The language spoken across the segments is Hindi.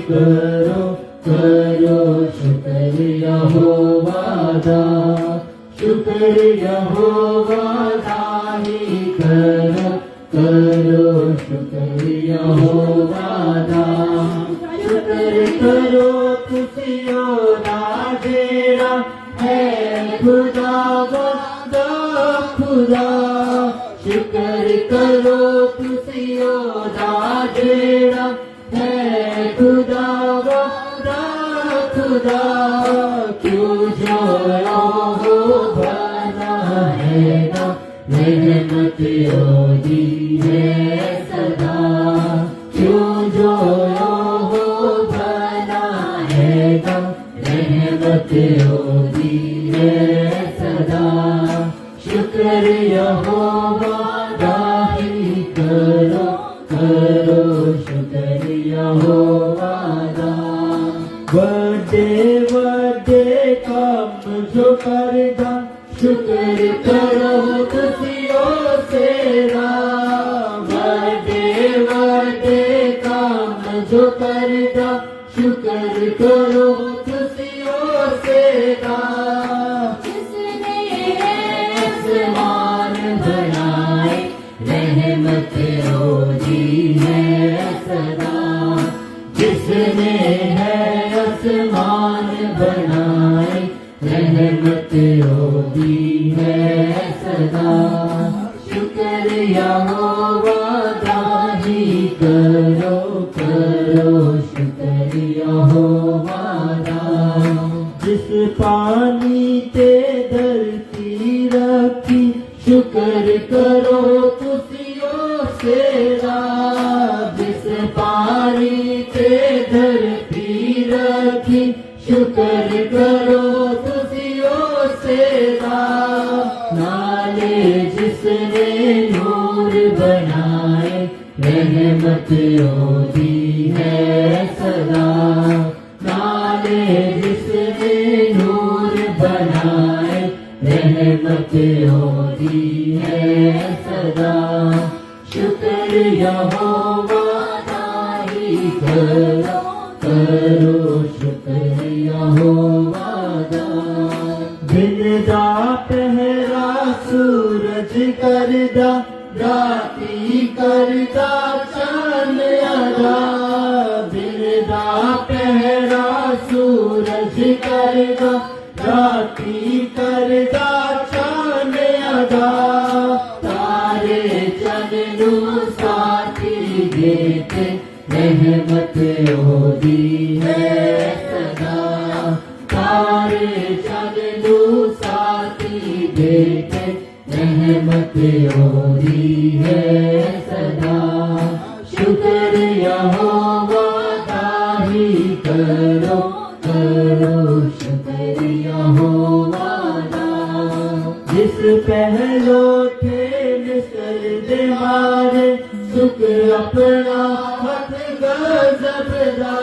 करो करो शुक्र यहोवा दा, शुक्र यहोवा दा ही करो करो शुक्र यहोवा दा। शुक्र करो तुसियो दा जेड़ा है खुदा वंदा खुदा, शुक्र करो तुसियो दा जेड़ा है खुदा वंदा खुदा। क्यों जो हो बना है ना रहमत ओदी है सदा, क्यों जो हो बना है ना रहमत ओदी है सदा। शुक्र यहोवा दा ही करो करो शुक्र यहोवा दा। बड़े बड़े काम जो करदा शुक्र करो तुसियो सेरा, बड़े बड़े काम जो करदा शुक्र करो तुसियो सेरा। जिसने आसमान बनाए रहमत ओदी है सदा, जिसने है आसमान बनाए रहमत ओदी है सदा। शुक्र यहोवा दा ही करो करो शुक्र यहोवा दा। जिस पानी ते धरती रखी शुक्र करो तुसियो सेरा, जिस पानी ते धरती रखी शुक्र करो तुसियो सेरा। नाले जिसने नूर बनाए रहमत ओदी है सदा, नाले जिसने नूर बनाए रहमत ओदी है सदा। शुक्र यहोवा दा ही करो करो शुक्र यहोवा दा। दिन दा पहरा सूरज करदा, राती करदा चांद अदा। दिन दा पहरा सूरज करदा, राती करदा चांद अदा। तारे चंदू साथी देते रहमत ओदी है सदा, तारे चंदू साथी देते रहमत ओदी है सदा। शुक्र यहोवा दा ही करो करो शुक्र यहोवा दा। जिस पहलो थे मिस्र दे मारे सुख अपना हथ गजब दा,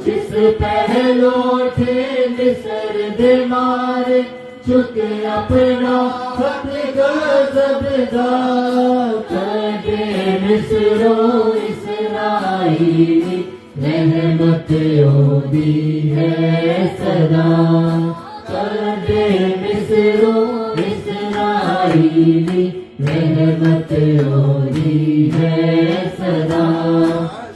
जिस पहलो थे मिस्र दे मारे चुक अपना हथ गजब दा। कदे मिस्रो इसराइली रहमत ओदी है सदा, कदे मिस्रो इसराइली रहमत ओदी है सदा।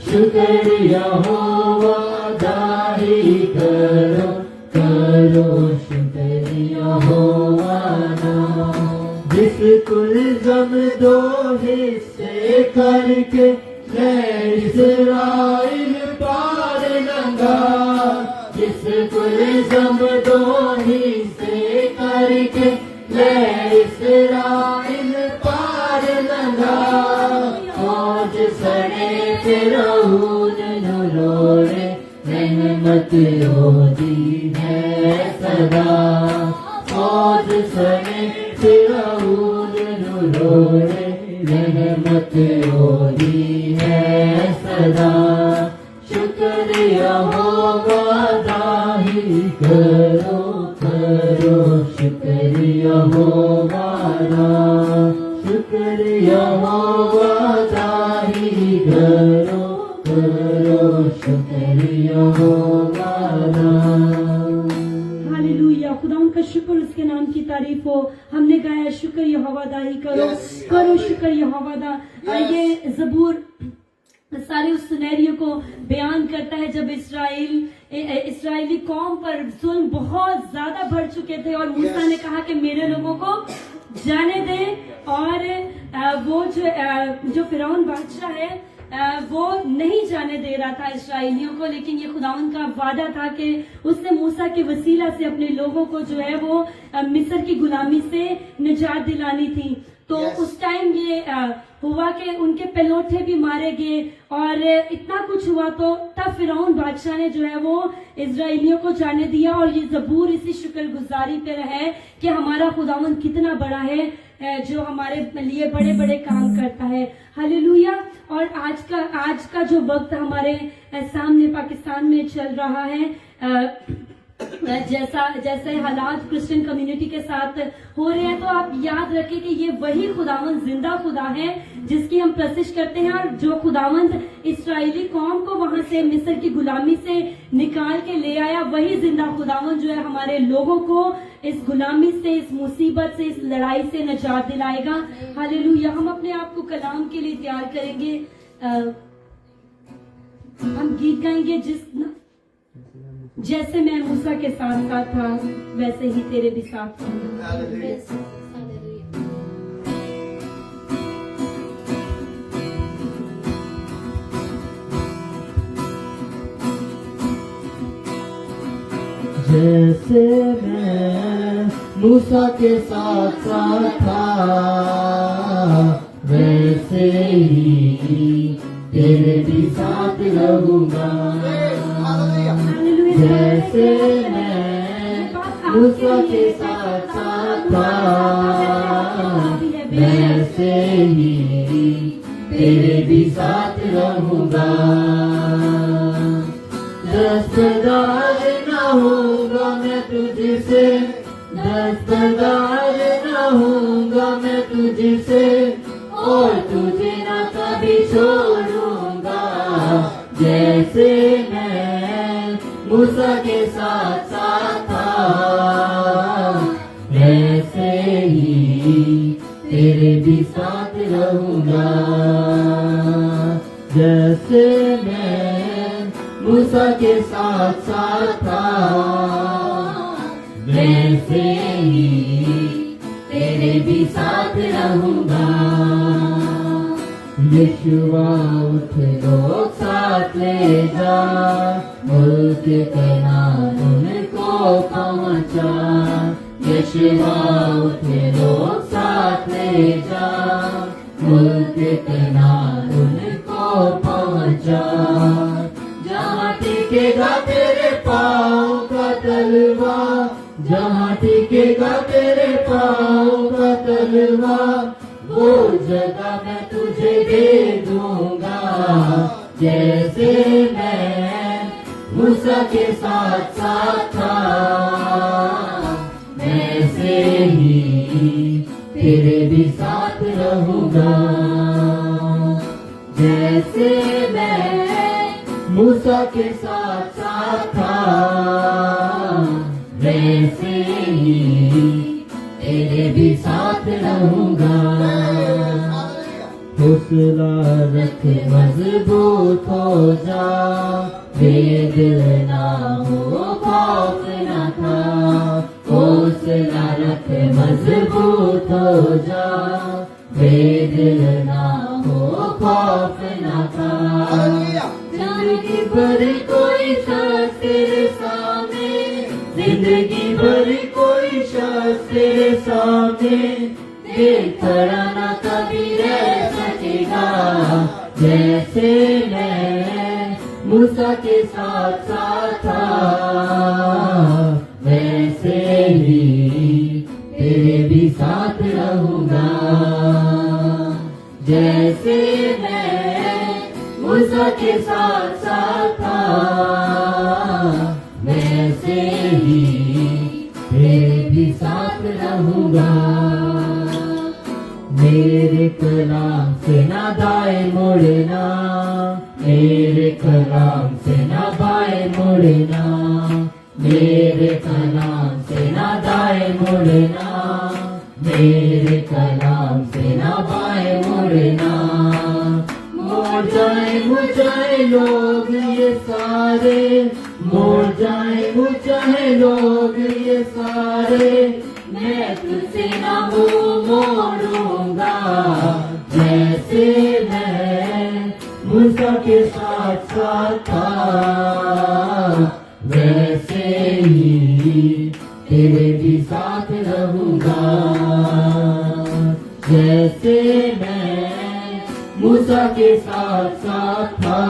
शुक्र यहोवा दा ही करो करो शुक्र यहोवा दा। जिस कुलज़म दो हिस्से करके इस्राइल पार लंघा, जिस कुलज़म दो हिस्से करके इस्राइल पार लंघा। फौज सड़े फिरौन नु लोड़े रहमत ओदी है सदा, फौज सड़े फिरौन नु लोड़े रहमत ओदी है सदा। शुक्र यहोवा दा ही करो करो शुक्र यहोवा दा। शुक्र यहोवा दा ही करो करो करो शुक्रिया होगा। हालेलुया, खुदा उनका शुक्र, उसके नाम की तारीफ हो। हमने गाया शुक्र यहोवा दा ही करो, करो शुक्र यहोवा दा। ये ज़बूर सारे उस सिनेरियो को बयान करता है जब इस्राएली कौम पर जुल्म बहुत ज्यादा बढ़ चुके थे और मूसा ने कहा कि मेरे लोगों को जाने दे। और वो जो फिरौन बादशाह है वो नहीं जाने दे रहा था इसराइलियों को, लेकिन ये खुदावन का वादा था कि उसने मूसा के वसीला से अपने लोगों को जो है वो मिस्र की गुलामी से निजात दिलानी थी। तो उस टाइम ये हुआ कि उनके पेलोठे भी मारे गए और इतना कुछ हुआ। तो तब फिरौन बादशाह ने जो है वो इजराइलियों को जाने दिया। और ये ज़बूर इसी शुक्रगुजारी पे है कि हमारा खुदावन कितना बड़ा है जो हमारे लिए बड़े बड़े काम करता है। हालेलुया। और आज का जो वक्त हमारे सामने पाकिस्तान में चल रहा है, जैसे हालात क्रिश्चियन कम्युनिटी के साथ हो रहे हैं, तो आप याद रखें कि ये वही खुदावंद जिंदा खुदा है जिसकी हम प्रशिश करते हैं। और जो खुदावंद इस्राएली कौम को वहां से मिस्र की गुलामी से निकाल के ले आया, वही जिंदा खुदावंद जो है हमारे लोगों को इस गुलामी से, इस मुसीबत से, इस लड़ाई से निजात दिलाएगा। हालेलुया। हम अपने आप को कलाम के लिए तैयार करेंगे। हम गीत गाएंगे जैसे मैं मूसा के साथ साथ था वैसे ही तेरे भी साथ हूँ। जैसे मैं मूसा के साथ साथ था वैसे ही तेरे भी साथ रहूंगा। जैसे मैं मूसा के साथ साथ था वैसे ही तेरे भी साथ रहूंगा। दस्तदार न होऊंगा मैं तुझसे, दस्तदार न होऊंगा मैं तुझसे, और तुझे न कभी छोड़ूंगा। जैसे मैं मूसा के साथ साथ था वैसे ही तेरे भी साथ रहूंगा। जैसे मैं मूसा के साथ साथ था वैसे ही तेरे भी साथ रहूंगा। यीशुआ उठ लोग साथ ले जा, मुल्क कनान को पहुंचा। यीशुआ उठ लोग साथ ले जा, मुल्क कनान को पहुंचा। जहाँ टिकेगा तेरे पाँव का तलवा, जहाँ टिकेगा तेरे पाँव का तलवा, वो जगह मैं तुझे दे दूंगा। जैसे मैं मूसा के साथ साथ था वैसे ही तेरे भी साथ रहूंगा। जैसे मैं मूसा के साथ साथ था वैसे ही तेरे भी साथ रहूंगा। हौसला रख मजबूत हो जा, बेदिल ना हो खौफ ना था। हौसला रख मजबूत हो जा, बेदिल ना हो खौफ ना था। जिंदगी भर कोई शख्स तेरे सामने, जिंदगी भर कोई शख्स तेरे सामने देख खड़ा न कभी रह सकेगा। जैसे मैं मूसा के साथ साथ था वैसे ही तेरे भी साथ रहूंगा। जैसे मैं मूसा के साथ साथ था वैसे ही तेरे भी साथ रहूंगा। मेरे कलाम से ना दाएं मुड़ना, मेरे कलाम से ना बाएं मुड़ना, मेरे कलाम से ना दाएं मुड़ना, मेरे कलाम से ना बाएं मुड़ना। मोड़ जाए लोग ये सारे, मोड़ जाए लोग ये सारे, मैं तुझसे ना मुँह मोड़ूंगा। जैसे मैं मूसा के साथ साथ था, वैसे ही तेरे भी साथ रहूंगा। जैसे मैं मूसा के साथ साथ था,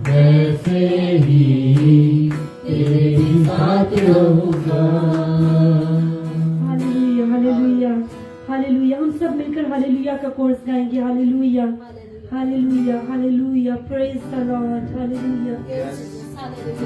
वैसे ही तेरे भी साथ रहूंगा। Hallelujah hallelujah hallelujah. हम सब मिलकर हालेलुया का कोर्स गाएंगे। Hallelujah hallelujah hallelujah. Praise the Lord. Hallelujah hallelujah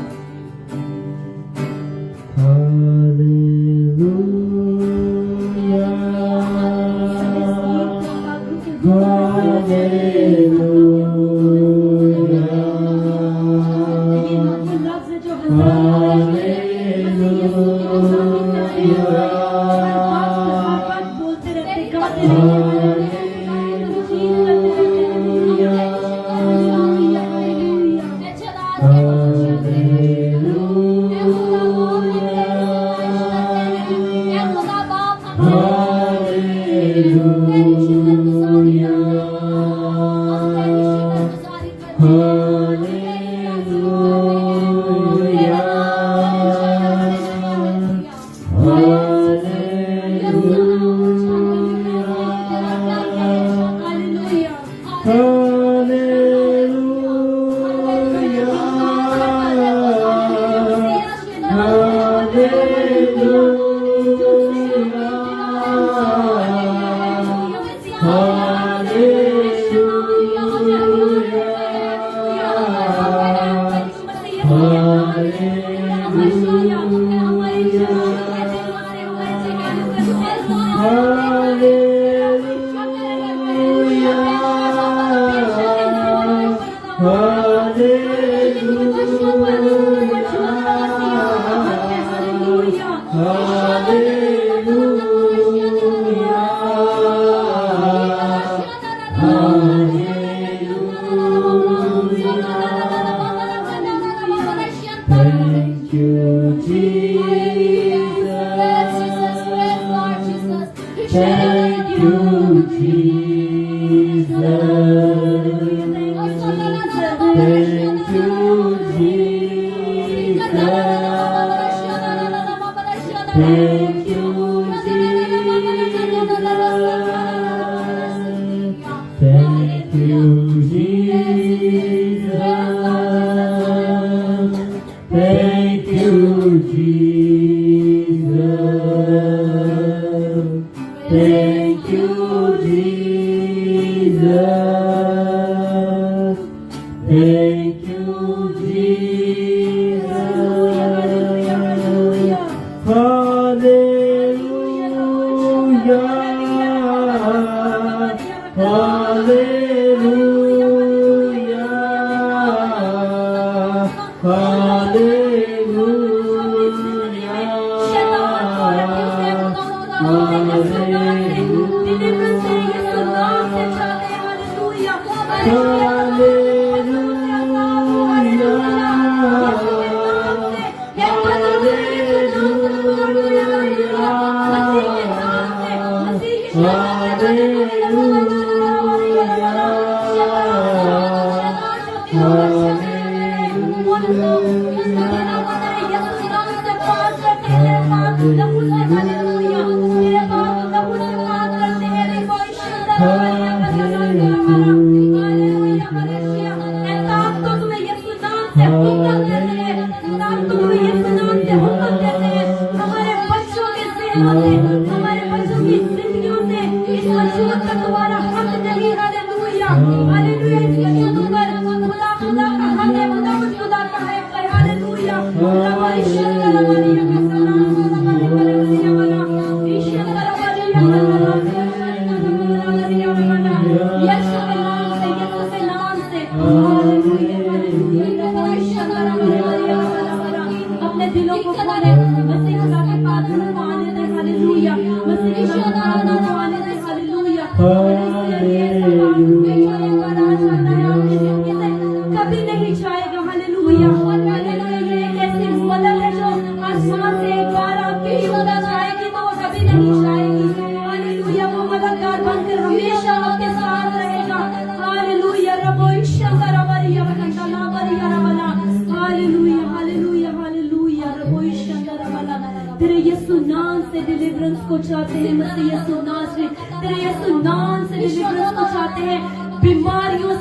से डिलीवरेंस को चाहते हैं मसीह यीशु नासरी, तेरे यीशु नाम से डिलीवरेंस को चाहते हैं बीमारियों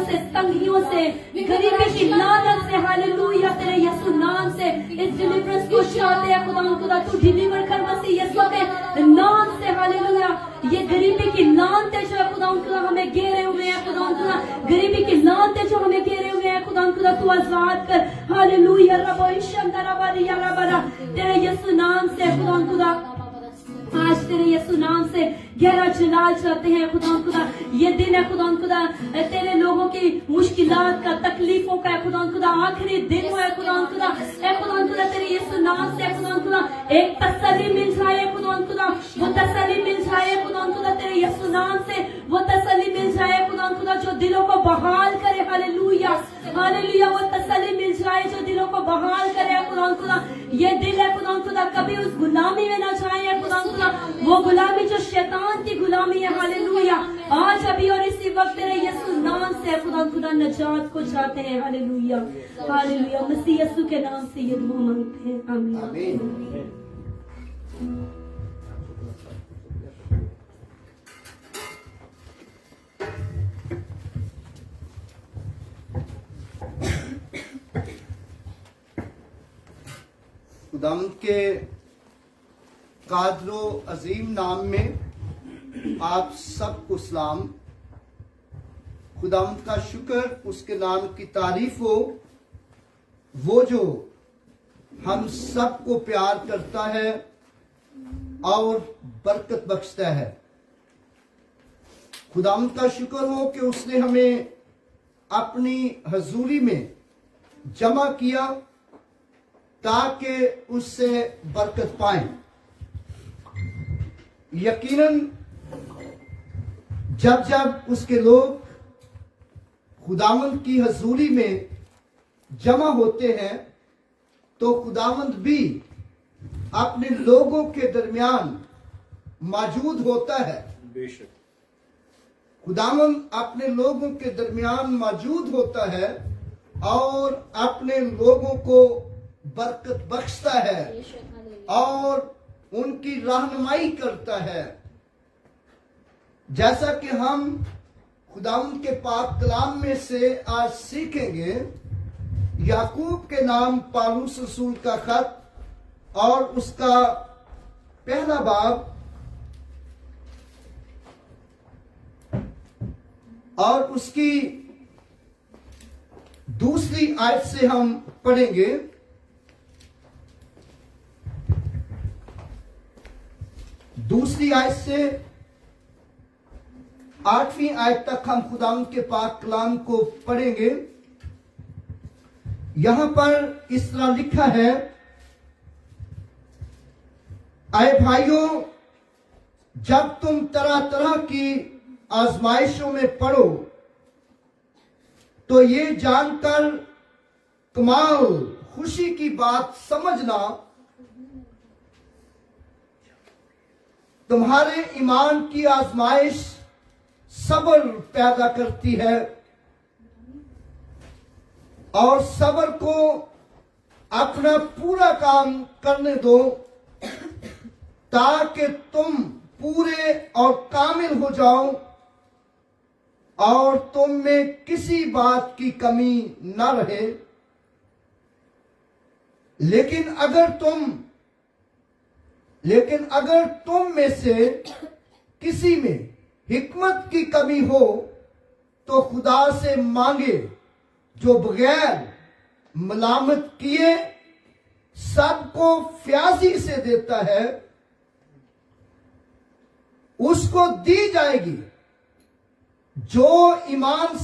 से, तंगियों से, गरीबी की लानत से। हालेलुया, तेरे यीशु नाम से इस डिलीवरेंस को चाहते हैं खुदा तू डिलीवर कर मसीह यीशु के नाम से। हालेलुया, ये गरीबी की लानतें जो है खुदा हमें घेरे हुए हैं, खुदा गरीबी की लानतें जो हमें घेरे हुए हैं खुदा तू आजाद कर। हालेलुया, तेरे यीशु नाम से खुदा आज तेरे यीशु नाम से गहरा जलाल चाहते हैं खुदा ये दिन है खुदा तेरे लोगों की मुश्किलात का, तकलीफों का खुदा आखिरी दिन है खुदा तेरे यीशु नाम से खुदा एक तसल्ली मिल जाए खुदा वो तसल्ली मिल जाए खुदा तेरे यीशु नाम से वो तसल्ली मिल जाए खुदा जो दिलों को बहाल करे। हालेलुया, वो तसल्ली मिल जाए जो दिलों को बहाल करे खुदा ये दिल है खुदा कभी उस गुलामी में ना जाए खुदा वो गुलामी जो शैतान की गुलामी है। हालेलुया, आज अभी और इसी वक्त तेरे यीशु नाम से खुदा नजात को चाहते हैं। हालेलुया, मसीह यीशु के नाम से ये दुआ मांगते हैं, आमीन। खुदावंद के कादरो अजीम नाम में आप सबको सलाम। खुदावंद का शुक्र, उसके नाम की तारीफ हो, वो जो हम सबको प्यार करता है और बरकत बख्शता है। खुदावंद का शुक्र हो कि उसने हमें अपनी हजूरी में जमा किया ताकि उससे बरकत पाएं। यकीनन जब उसके लोग खुदावंद की हजूरी में जमा होते हैं तो खुदावंद भी अपने लोगों के दरमियान मौजूद होता है। बेशक खुदावंद अपने लोगों के दरमियान मौजूद होता है और अपने लोगों को बरकत बख्शता है और उनकी रहनुमाई करता है। जैसा कि हम खुदावंद के पाक कलाम में से आज सीखेंगे, याकूब के नाम पौलुस रसूल का खत और उसका पहला बाब और उसकी दूसरी आयत से हम पढ़ेंगे। दूसरी आयत से 8वीं आयत तक हम खुदावंद के पाक कलाम को पढ़ेंगे। यहां पर इस तरह लिखा है, आए भाइयों, जब तुम तरह तरह की आजमाइशों में पड़ो तो ये जानकर कमाल खुशी की बात समझना, तुम्हारे ईमान की आजमाइश सब्र पैदा करती है और सब्र को अपना पूरा काम करने दो ताकि तुम पूरे और कामिल हो जाओ और तुम में किसी बात की कमी न रहे। लेकिन अगर तुम में से किसी में हिकमत की कमी हो तो खुदा से मांगे, जो बगैर मलामत किए सबको फ्याजी से देता है, उसको दी जाएगी। जो ईमान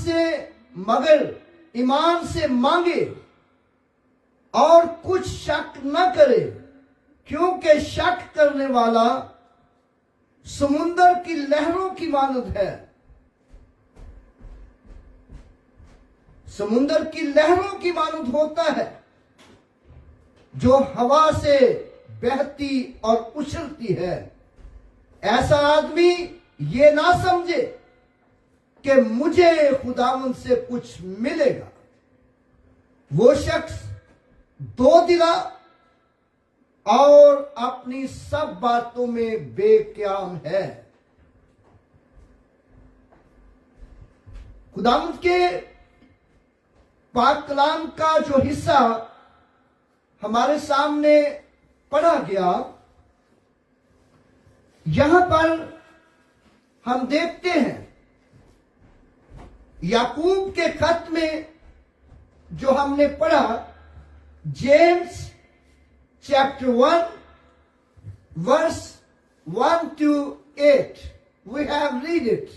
से मांगे और कुछ शक न करे, क्योंकि शक करने वाला समुंदर की लहरों की मानद है। समुंदर की लहरों की मानद होता है जो हवा से बहती और उछलती है। ऐसा आदमी ये ना समझे कि मुझे खुदावंद से कुछ मिलेगा। वो शख्स दो दिला और अपनी सब बातों में बेक्याम है। खुदावंद के पाक कलाम का जो हिस्सा हमारे सामने पढ़ा गया, यहां पर हम देखते हैं याकूब के खत में जो हमने पढ़ा, James chapter 1 verse 1 to 8, we have read it.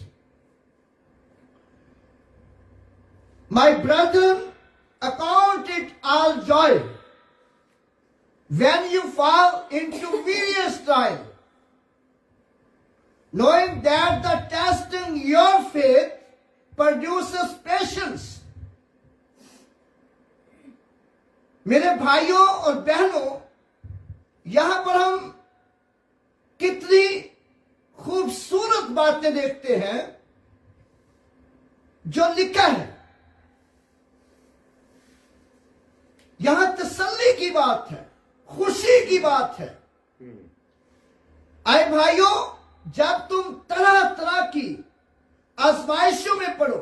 My brethren, account it all joy when you fall into various trials, knowing that the testing your faith produces patience. मेरे भाइयों और बहनों, यहां पर हम कितनी खूबसूरत बातें देखते हैं जो लिखा है। यहां तसल्ली की बात है, खुशी की बात है। आए भाइयों, जब तुम तरह तरह की आजमाइशों में पड़ो,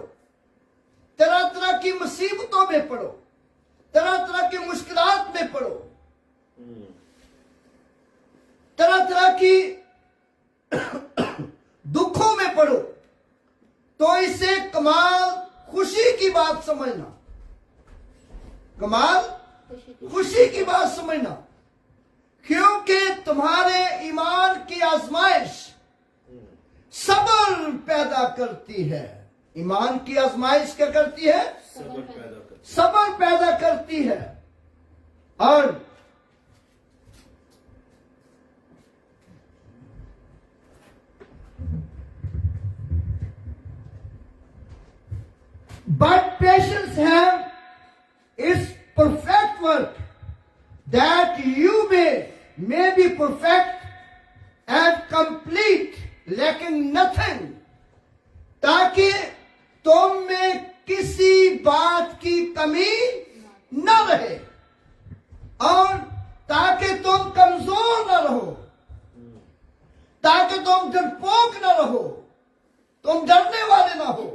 तरह तरह की मुसीबतों में पड़ो, तरह तरह की मुश्किलात में पड़ो, तरह तरह की दुखों में पड़ो, तो इसे कमाल खुशी की बात समझना, कमाल खुशी की बात समझना, क्योंकि तुम्हारे ईमान की आजमाइश सब्र पैदा करती है। ईमान की आजमाइश क्या करती है? सब्र पैदा करती है। और but patience have its perfect work, that you may be perfect and complete, lacking nothing, ताकि तुम में किसी बात की कमी न रहे और ताकि तुम कमजोर न रहो, ताकि तुम डरपोक न रहो, तुम डरने वाले न हो,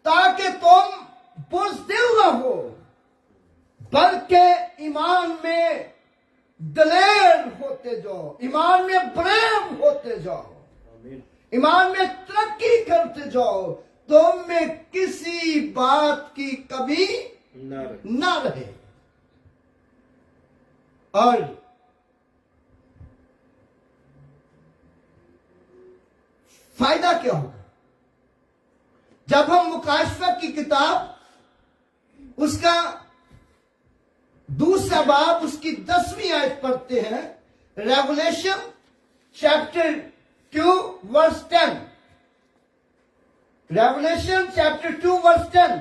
ताकि तुम बुज़दिल न हो, बल्कि ईमान में दलेर होते जाओ, ईमान में ब्रेव होते जाओ, ईमान में तरक्की करते जाओ, तुम में किसी बात की कमी न रहे। और फायदा क्या होगा जब हम मुकाशफा की किताब उसका दूसरा बाब उसकी 10वीं आयत पढ़ते हैं, Revelation chapter 2 verse 10, Revelation chapter 2 verse 10।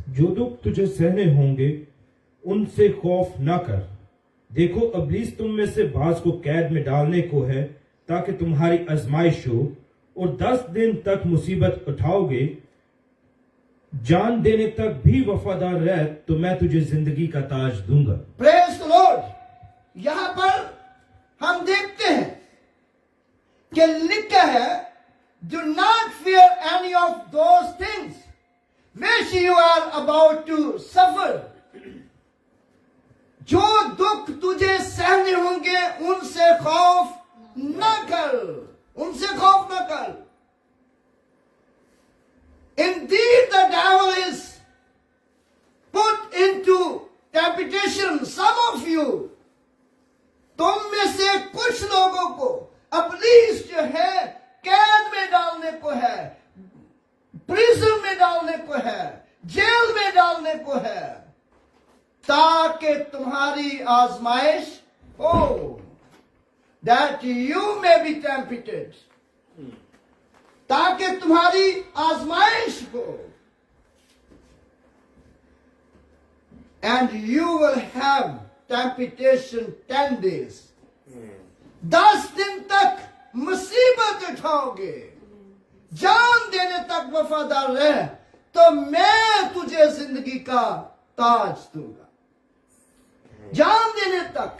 जो दुख तुझे सहने होंगे उनसे खौफ न कर। देखो, इब्लीस तुम में से बाज को कैद में डालने को है ताकि तुम्हारी आजमाइश हो, और 10 दिन तक मुसीबत उठाओगे। जान देने तक भी वफादार रह तो मैं तुझे जिंदगी का ताज दूंगा। Praise the Lord. यहां पर हम देखते हैं कि लिखा है, do not fear any of those things which you are about to suffer। जो दुख तुझे सहने होंगे उनसे खौफ न कर, उनसे खौफ न कर। Indeed the devil is put into temptation, some of you, तुम में से कुछ लोगों को इब्लीस जो है कैद में डालने को है, प्रिजन में डालने को है, जेल में डालने को है, ताकि तुम्हारी आजमाइश हो, that you may be tempted, ताकि तुम्हारी आजमाइश हो, and you will have temptation 10 days। 10 दिन तक मुसीबत उठाओगे, जान देने तक वफादार रह, तो मैं तुझे जिंदगी का ताज दूंगा। जान देने तक,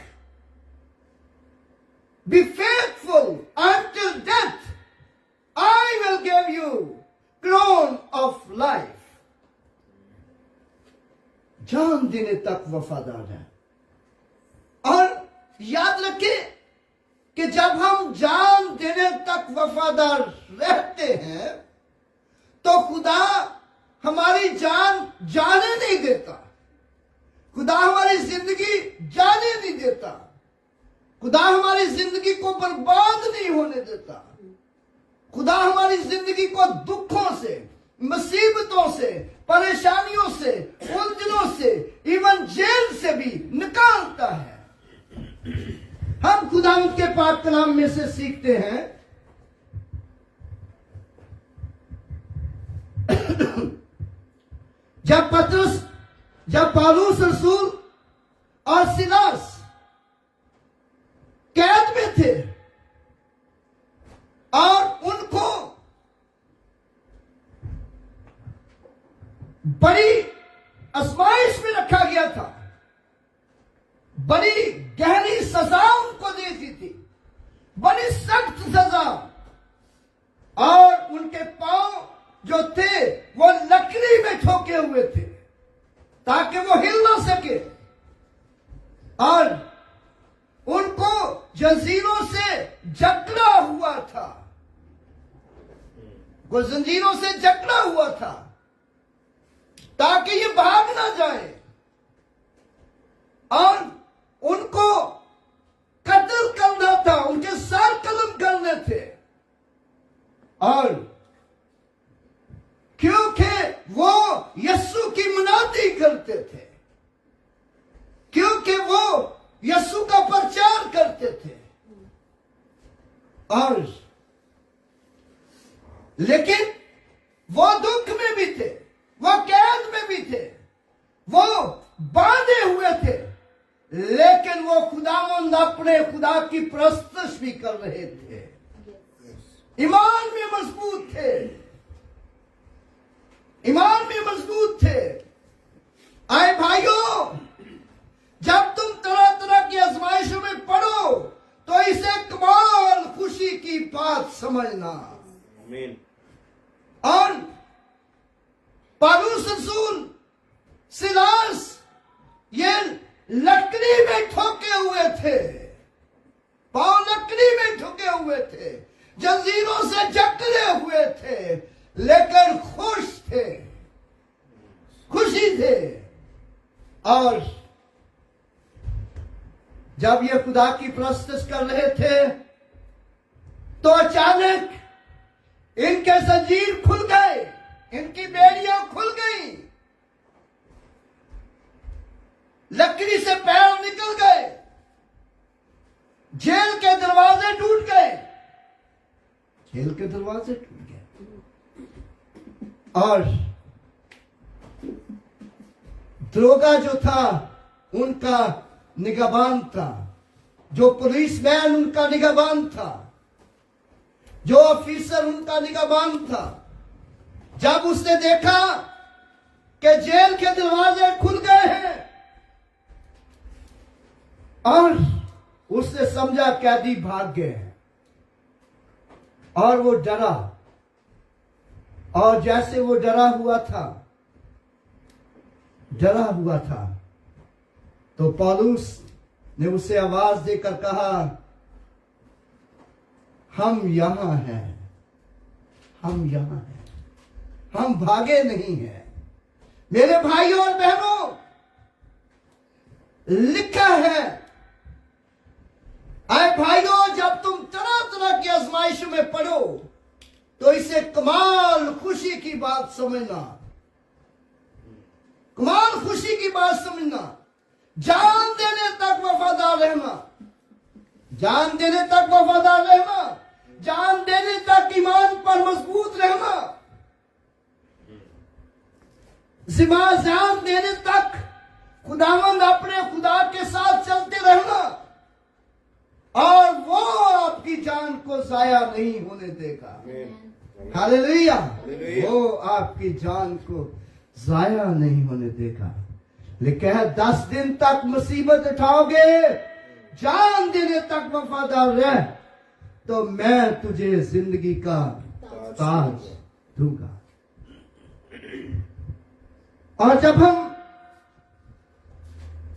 be faithful until death, I will give you crown of life। जान देने तक वफादार है। और याद रखें कि जब हम जान देने तक वफादार रहते हैं तो खुदा हमारी जान जाने नहीं देता, खुदा हमारी जिंदगी जाने नहीं देता, खुदा हमारी जिंदगी को बर्बाद नहीं होने देता, खुदा हमारी जिंदगी को दुखों से, मुसीबतों से, परेशानियों से, उलझनों से, इवन जेल से भी निकालता है। हम खुदा के पाक कलाम में से सीखते हैं जब पौलुस रसूल और सिलास कैद में थे और उनको बड़ी आजमाइश में रखा गया था, बड़ी गहरी सजा उनको दी थी, बड़ी सख्त सजा, और उनके पांव जो थे वो लकड़ी में ठोके हुए थे ताकि वो हिल ना सके, और उनको जंजीरों से जकड़ा हुआ था, वो जंजीरों से जकड़ा हुआ था ताकि ये भाग ना जाए, और उनको कत्ल करना था, उनके सर कलम करने थे। और क्योंकि वो यीशु की मुनादी करते थे, क्योंकि वो यीशु का प्रचार करते थे, और लेकिन वो दुख में भी थे, वो कैद में भी थे, वो बांधे हुए थे, लेकिन वो खुदावंद अपने खुदा की प्रस्तुति भी कर रहे थे, ईमान में मजबूत थे, ईमान में मजबूत थे। आए भाइयों, जब तुम तरह तरह की आजमाइशों में पड़ो तो इसे कमाल खुशी की बात समझना। आमीन। और पौलुस रसूल सिलास ये लकड़ी में ठोके हुए थे, पांव लकड़ी में ठोके हुए थे, जंजीरों से जकड़े हुए थे, लेकिन खुश थे, खुशी थे। और जब ये खुदा की प्रस्तुति कर रहे थे तो अचानक इनके जंजीर खुल गए, इनकी बेड़ियां खुल गई, लकड़ी से पैर निकल गए, जेल के दरवाजे टूट गए, जेल के दरवाजे टूट गए। और दरोगा जो था उनका निगहबान था, जो पुलिसमैन उनका निगहबान था, जो ऑफिसर उनका निगहबान था, जब उसने देखा कि जेल के दरवाजे खुल गए हैं और उसने समझा कैदी भाग गए हैं, और वो डरा, और जैसे वो डरा हुआ था तो पौलुस ने उसे आवाज देकर कहा, हम यहां हैं, हम यहां हैं, हम भागे नहीं हैं। मेरे भाइयों और बहनों, लिखा है, आए भाइयों, जब तुम तरह तरह की आजमाइश में पड़ो तो इसे कमाल खुशी की बात समझना, कमाल खुशी की बात समझना। जान देने तक वफादार रहना, जान देने तक वफादार रहना, जान देने तक ईमान पर मजबूत रहना, जान देने तक खुदावंद अपने खुदा के साथ चलते रहना, और वो आपकी जान को जाया नहीं होने देगा। हालेलुया। वो आपकी जान को जाया नहीं होने देगा। लिखा है 10 दिन तक मुसीबत उठाओगे, जान देने तक वफादार रह, तो मैं तुझे जिंदगी का ताज दूंगा। और जब हम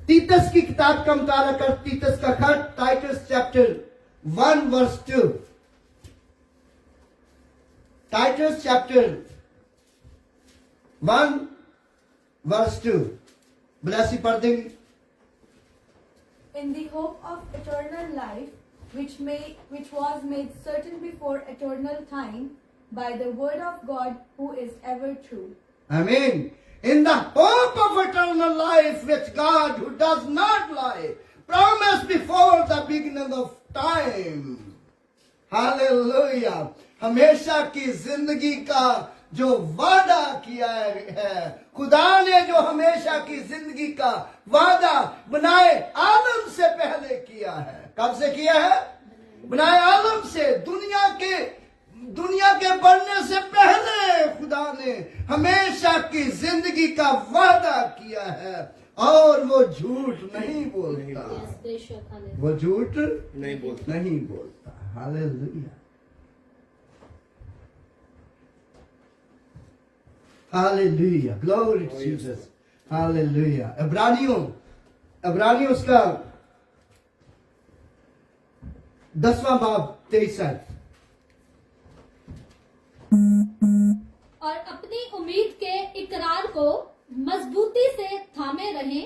तीतस की किताब का मुताला कर, तीतस का खत, Titus chapter 1 verse 2, Titus chapter 1 verse 2, Blessy पढ़ देंगे। In the hope of eternal life, which was made certain before eternal time by the word of God, who is ever true. Amen. In the hope of eternal life, which God, who does not lie, promised before the beginning of time. Hallelujah. हमेशा की जिंदगी का जो वादा किया है, खुदा ने जो हमेशा की जिंदगी का वादा बनाए आदम से पहले किया है। कब से किया है? बनाए आदम से। दुनिया के बनने से पहले खुदा ने हमेशा की जिंदगी का वादा किया है, और वो झूठ नहीं बोलता। वो झूठ नहीं बोलता। Hallelujah, hallelujah, glory to Jesus, hallelujah. इब्रानियों उसका 10वां बाब 23 आयत। और अपनी उम्मीद के इकरार को मजबूती से थामे रहें,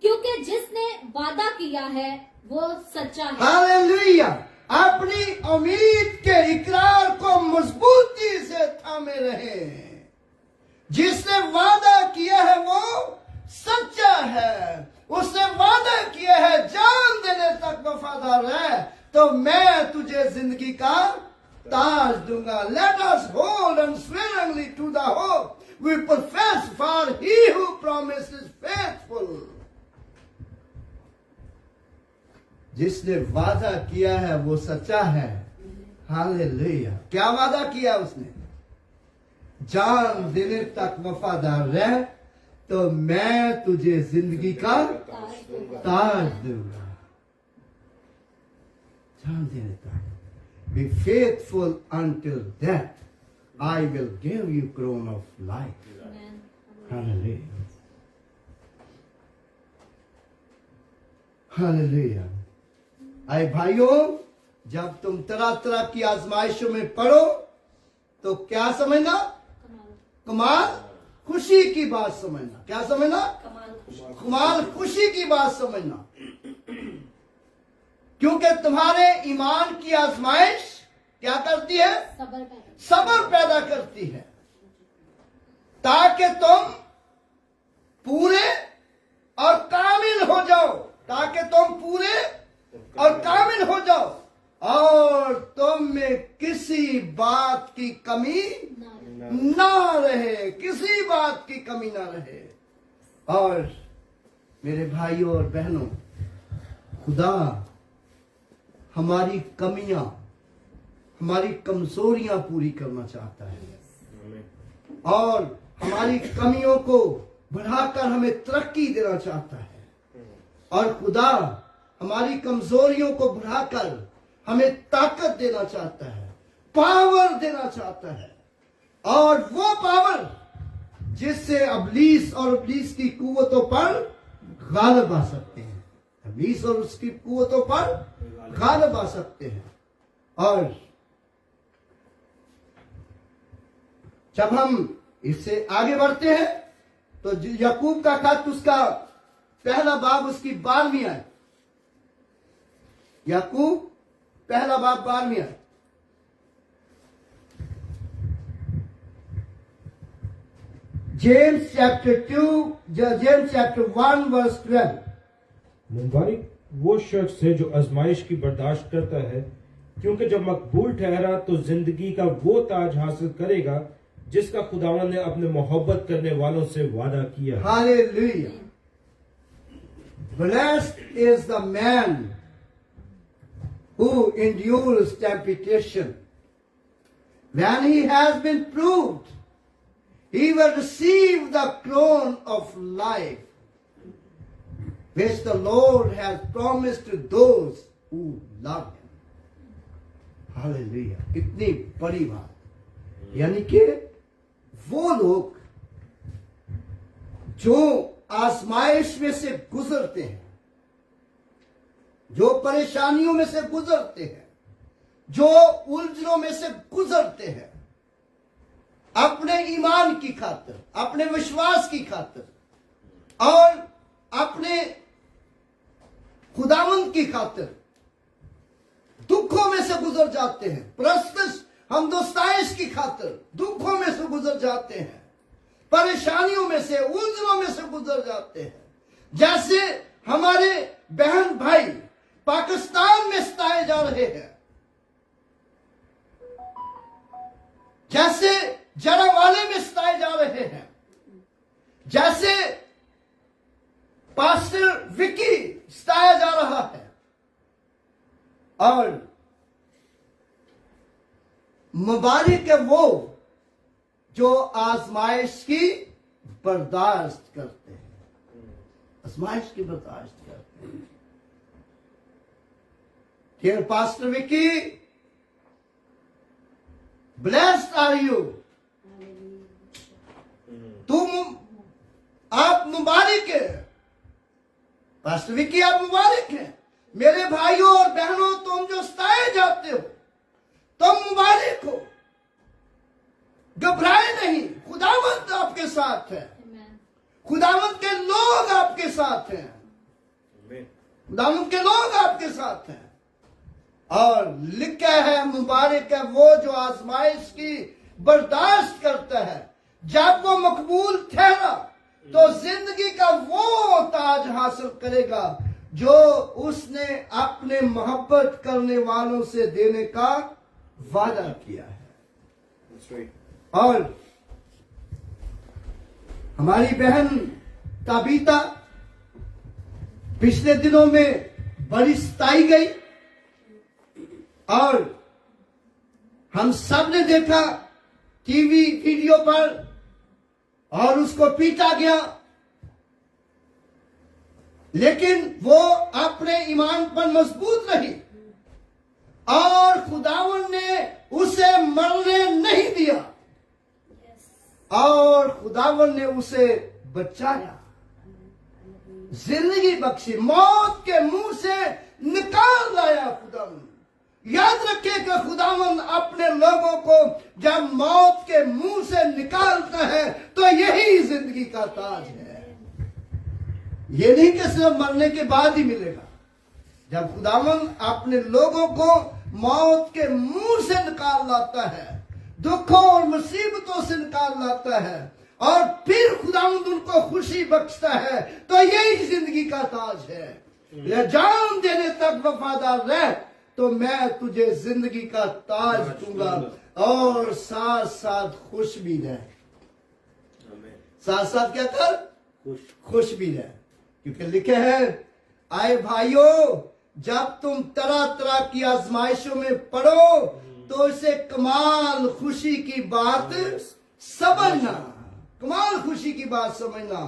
क्योंकि जिसने वादा किया है वो सच्चा है। हालेलुया। अपनी उम्मीद के इकरार को मजबूती से थामे रहें। जिसने वादा किया है वो सच्चा है। उसने वादा किया है जान देने तक वफादार है, तो मैं तुझे जिंदगी का ताज दूंगा। Let us hold unswervingly to the hope we profess, for he who promised is faithful. जिसने वादा किया है वो सच्चा है। हालेलुया। क्या वादा किया उसने? जान देने तक वफादार रह, तो मैं तुझे जिंदगी का ताज दूंगा। जान देने तक। Be faithful until death, I will give you crown of life. Hallelujah. Hallelujah. आए भाइयों, जब तुम तरह तरह की आजमाइशों में पड़ो तो क्या समझना? कमाल खुशी की बात समझना। क्या समझना? कमाल खुशी की बात समझना। क्योंकि तुम्हारे ईमान की आजमाइश क्या करती है? सब्र पैदा करती है, ताकि तुम पूरे और कामिल हो जाओ। ताकि तुम पूरे और कामिल हो जाओ, और तुम में किसी बात की कमी ना रहे। किसी बात की कमी ना रहे। और मेरे भाइयों और बहनों, खुदा हमारी कमियां, हमारी कमजोरियां पूरी करना चाहता है, और हमारी कमियों को बढ़ाकर हमें तरक्की देना चाहता है। और खुदा हमारी कमजोरियों को बढ़ाकर हमें ताकत देना चाहता है, पावर देना चाहता है। और वो पावर जिससे अबलीस और अबलीस की कुव्वतों पर गालिब आ सकते हैं। अबलीस और उसकी कुव्वतों पर गालिब आ सकते हैं। और जब हम इससे आगे बढ़ते हैं तो याकूब का खत, उसका पहला बाब, उसकी 12वीं आयत। याकूब पहला बाब 12वीं आयत। James chapter 1 verse 12। मुबारक वो शख्स है जो आजमाइश की बर्दाश्त करता है, क्योंकि जब मकबूल ठहरा तो जिंदगी का वो ताज हासिल करेगा जिसका खुदावंद ने अपने मोहब्बत करने वालों से वादा किया। Hallelujah. Blessed is the man who endures temptation, When he has been proved, he will receive the crown of life, which the Lord has promised to those who love him. Hallelujah, कितनी बड़ी बात। यानी कि वो लोग जो आजमाइश में से गुजरते हैं, जो परेशानियों में से गुजरते हैं, जो उलझनों में से गुजरते हैं, अपने ईमान की खातिर, अपने विश्वास की खातिर और अपने खुदावंद की खातिर दुखों में से गुजर जाते हैं, परस्तिश हमदोस्ताइश की खातिर दुखों में से गुजर जाते हैं, परेशानियों में से, उलझनों में से गुजर जाते हैं। जैसे हमारे बहन भाई पाकिस्तान में सताए जा रहे हैं, जैसे जरावाले में सताए जा रहे हैं, जैसे पास्टर विकी सताया जा रहा है, और मुबारक है वो जो आजमाइश की बर्दाश्त करते हैं, आजमाइश की बर्दाश्त करते हैं। Dear Pastor Vicky, blessed are you. आप मुबारक है, पास्टर विकी, आप मुबारक हैं। मेरे भाइयों और बहनों, तुम जो सताए जाते हो, तुम मुबारक हो, घबराए नहीं, खुदावंत आपके साथ है, खुदावंत के लोग आपके साथ हैं, खुदावंत के लोग आपके साथ हैं। और लिखा है, मुबारक है वो जो आजमाइश की बर्दाश्त करता है। जब वो मकबूल ठहरा तो जिंदगी का वो ताज हासिल करेगा जो उसने अपने मोहब्बत करने वालों से देने का वादा किया है। और हमारी बहन ताबीता पिछले दिनों में बड़ी सताई गई और हम सब ने देखा टीवी वीडियो पर, और उसको पीटा गया, लेकिन वो अपने ईमान पर मजबूत रही और खुदावन ने उसे मरने नहीं दिया और खुदावन ने उसे बचाया, जिंदगी बख्शी, मौत के मुंह से निकाल लाया खुदावन। याद रखिएगा, खुदावन अपने लोगों को जब मौत के मुंह से निकालता है तो यही जिंदगी का ताज है। ये नहीं कि सिर्फ मरने के बाद ही मिलेगा। जब खुदावन अपने लोगों को मौत के मुंह से निकाल लाता है, दुखों और मुसीबतों से निकाल लाता है और फिर खुदावन उनको खुशी बख्शता है, तो यही जिंदगी का ताज है। जान देने तक वफादार रह तो मैं तुझे जिंदगी का ताज दूंगा, और साथ साथ खुश भी रह। साथ साथ क्या कर? खुश भी रह, क्योंकि लिखे है, आए भाइयों, जब तुम तरह तरह की आजमाइशों में पड़ो तो इसे कमाल खुशी की बात समझना, कमाल खुशी की बात समझना,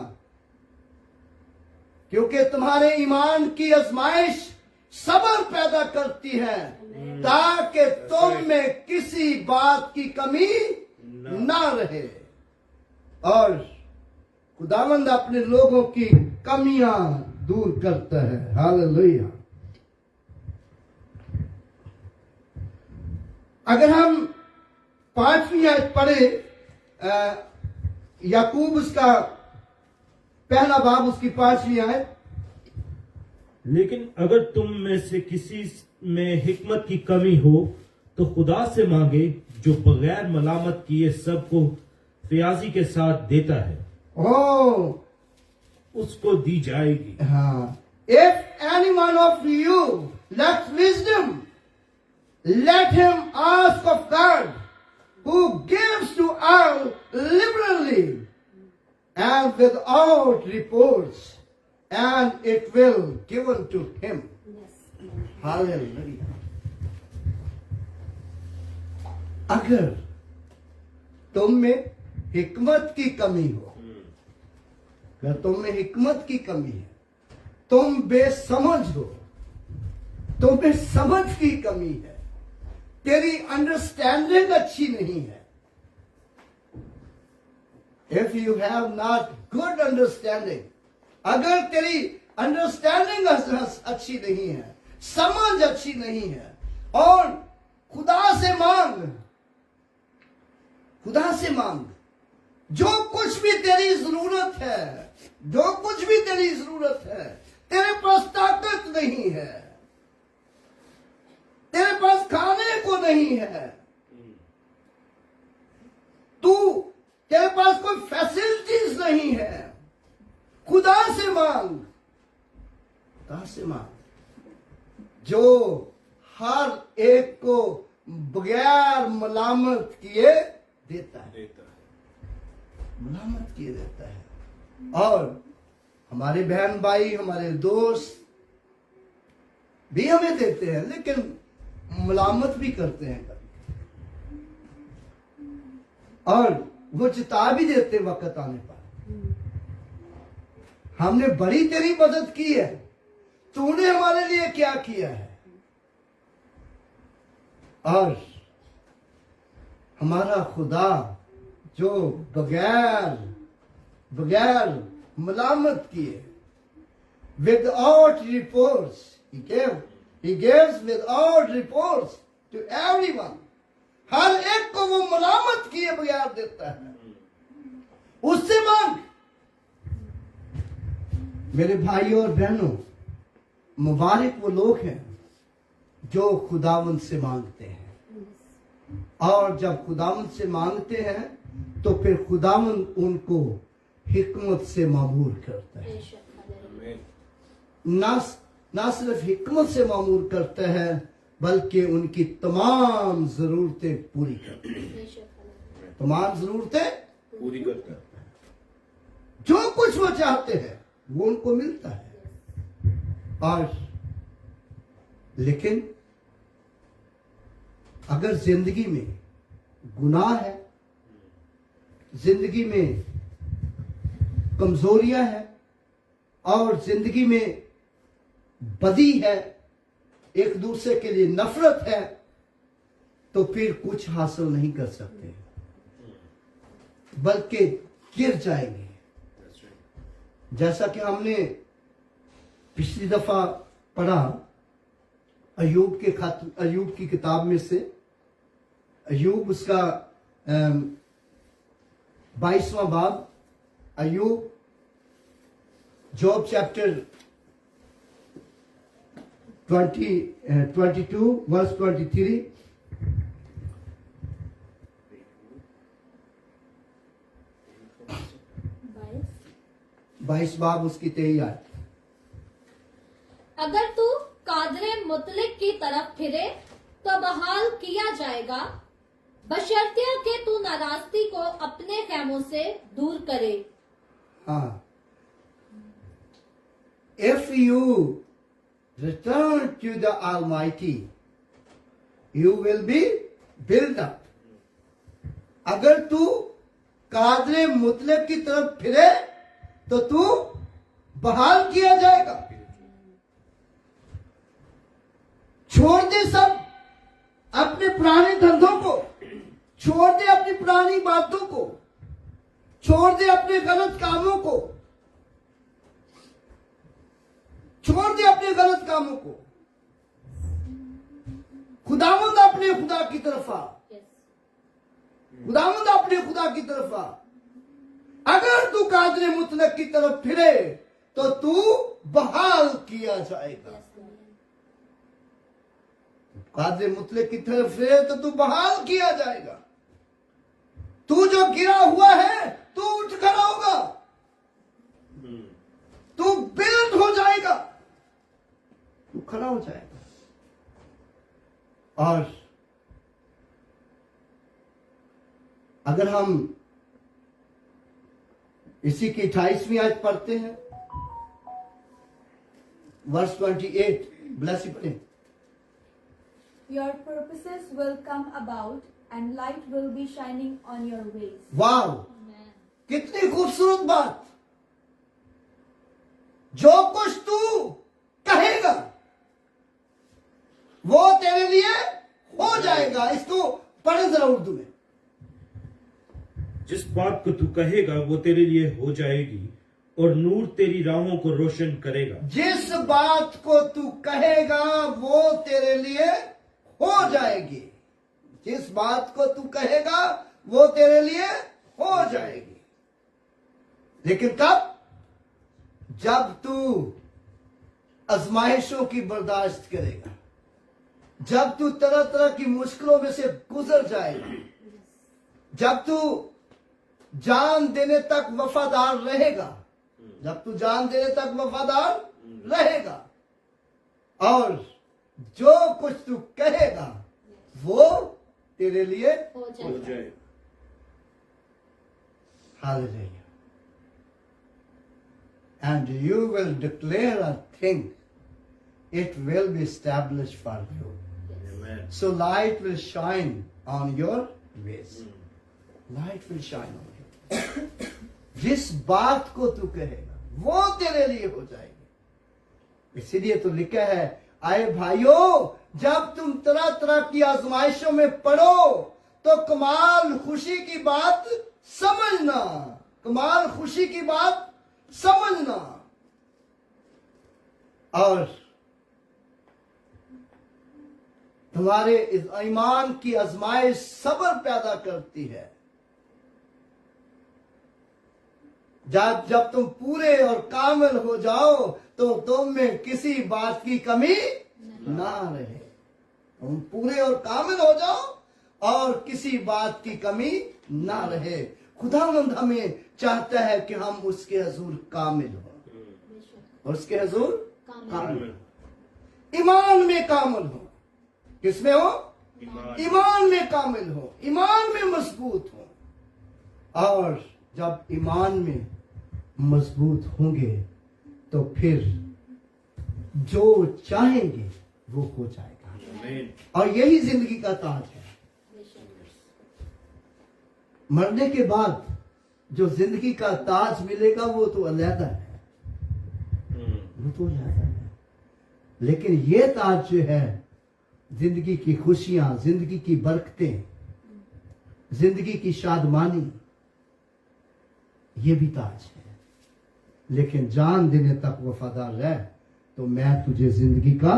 क्योंकि तुम्हारे ईमान की आजमाइश सब्र पैदा करती है ताकि तुम में किसी बात की कमी ना रहे। और खुदावंद अपने लोगों की कमियां दूर करता है। हालेलुया। अगर हम 5वीं आयत पढ़े, याकूब उसका पहला बाब उसकी 5वीं आयत, लेकिन अगर तुम में से किसी में हिकमत की कमी हो तो खुदा से मांगे जो बगैर मलामत किए सबको फयाजी के साथ देता है, उसको दी जाएगी। हाँ, if any one of you lacks wisdom, let him ask of God, who gives to all liberally and without reproach, and it will given to him. Hallelujah. अगर तुम में हिकमत की कमी हो, अगर तुम में हिकमत की कमी है, तुम बेसमझ हो, तुम में समझ की कमी है, तेरी अंडरस्टैंडिंग अच्छी नहीं है. If you have not good understanding, अगर तेरी अंडरस्टैंडिंग अच्छी नहीं है, समझ अच्छी नहीं है, और खुदा से मांग, खुदा से मांग, जो कुछ भी तेरी जरूरत है, जो कुछ भी तेरी जरूरत है, तेरे पास ताकत नहीं है, तेरे पास खाने को नहीं है, तेरे पास कोई फैसिलिटीज नहीं है, खुदा से मांग, खुदा से मांग, जो हर एक को बगैर मलामत किए देता है, मलामत किए देता है. और हमारे बहन भाई, हमारे दोस्त भी हमें देते हैं, लेकिन मलामत भी करते हैं कभी, और वो चिता भी देते वक्त आने पर, हमने बड़ी तेरी मदद की है, तूने हमारे लिए क्या किया है. और हमारा खुदा जो बगैर मलामत किए, without reproach, he gives without reproach to everyone. हर एक को वो मलामत किए बगैर देता है. उससे मांग. मेरे भाइयों और बहनों, मुबारक वो लोग हैं जो खुदावंद से मांगते हैं, और जब खुदावंद से मांगते हैं तो फिर खुदावंद उनको हिकमत से मामूर करता है. ना सिर्फ हिकमत से मामूर करता है, बल्कि उनकी तमाम जरूरतें पूरी करता है. तमाम जरूरतें पूरी करता है. जो कुछ वो चाहते हैं वो उनको मिलता है. और लेकिन अगर जिंदगी में गुनाह है, जिंदगी में कमजोरियां हैं, और जिंदगी में बदी है, एक दूसरे के लिए नफरत है, तो फिर कुछ हासिल नहीं कर सकते, बल्कि गिर जाएंगे. जैसा कि हमने पिछली दफा पढ़ा, अय्यूब की किताब में से, अय्यूब उसका 22वां बाब, अय्यूब, जॉब चैप्टर 22 वर्स 23. बाईस बाब उसकी 23 आयत. अगर तू कादरे मुतलिक की तरफ फिरे तो बहाल किया जाएगा, बशर्ते कि तू नाराजगी को अपने खेमों से दूर करे. हाँ, if you return to the Almighty, you will be built up. अगर तू कादरे मुतलक की तरफ फिरे तो तू बहाल किया जाएगा. छोड़ दे सब अपने पुराने धंधों को, छोड़ दे अपनी पुरानी बातों को, छोड़ दे अपने गलत कामों को, छोड़ दे अपने गलत कामों को. खुदावंद अपने खुदा की तरफ आ, खुदावंद अपने खुदा की तरफ आ. अगर तू कादरे मुतलक की तरफ फिरे तो तू बहाल किया जाएगा. कादरे मुतलक की तरफ फिरे तो तू बहाल किया जाएगा. तू जो गिरा हुआ है, तू उठ खड़ा होगा, तू बिल्ड हो जाएगा, तू खड़ा हो जाएगा. और अगर हम इसी की 28वीं आयत पढ़ते हैं, वर्स 28, ब्लेस पढ़े. Your purposes will come about and light will be shining on your ways. वाव, कितनी खूबसूरत बात। जो कुछ तू कहेगा वो तेरे लिए हो जाएगा। इसको पढ़े जरा उर्दू में। जिस बात को तू कहेगा वो तेरे लिए हो जाएगी और नूर तेरी राहों को रोशन करेगा। जिस बात को तू कहेगा वो तेरे लिए हो जाएगी। जिस बात को तू कहेगा वो तेरे लिए हो जाएगी। लेकिन कब? जब तू आजमाइशों की बर्दाश्त करेगा, जब तू तरह तरह की मुश्किलों में से गुजर जाएगा, जब तू जान देने तक वफादार रहेगा, जब तू जान देने तक वफादार रहेगा और जो कुछ तू कहेगा वो तेरे लिए हो हो जाए। जाए। Hallelujah. And you will declare a thing, it will be established for you. Amen. So light will shine on your ways. Light will shine on you. जिस बात को तू कहेगा वो तेरे लिए हो जाएगी। इसीलिए तो लिखा है, आए भाइयों, जब तुम तरह तरह की आजमाइशों में पड़ो तो कमाल खुशी की बात समझना। कमाल खुशी की बात समझना। और तुम्हारे इस ईमान की आजमाइश सब्र पैदा करती है। जब तुम पूरे और कामिल हो जाओ तो तुम में किसी बात की कमी ना रहे। तुम पूरे और कामिल हो जाओ और किसी बात की कमी ना रहे। खुदावंद हमें चाहता है कि हम उसके हुजूर कामिल हो। उसके हुजूर कामिल, ईमान में कामिल हो। किसमें हो? ईमान में कामिल हो, ईमान में मजबूत हो। और जब ईमान में मजबूत होंगे तो फिर जो चाहेंगे वो हो जाएगा। Amen. और यही जिंदगी का ताज है। मरने के बाद जो जिंदगी का ताज मिलेगा वो तो अलहदा है, वो तो अलहदा है। लेकिन ये ताज जो है, जिंदगी की खुशियां, जिंदगी की बरकतें, जिंदगी की शादमानी, ये भी ताज है। लेकिन जान देने तक वफादार रह तो मैं तुझे जिंदगी का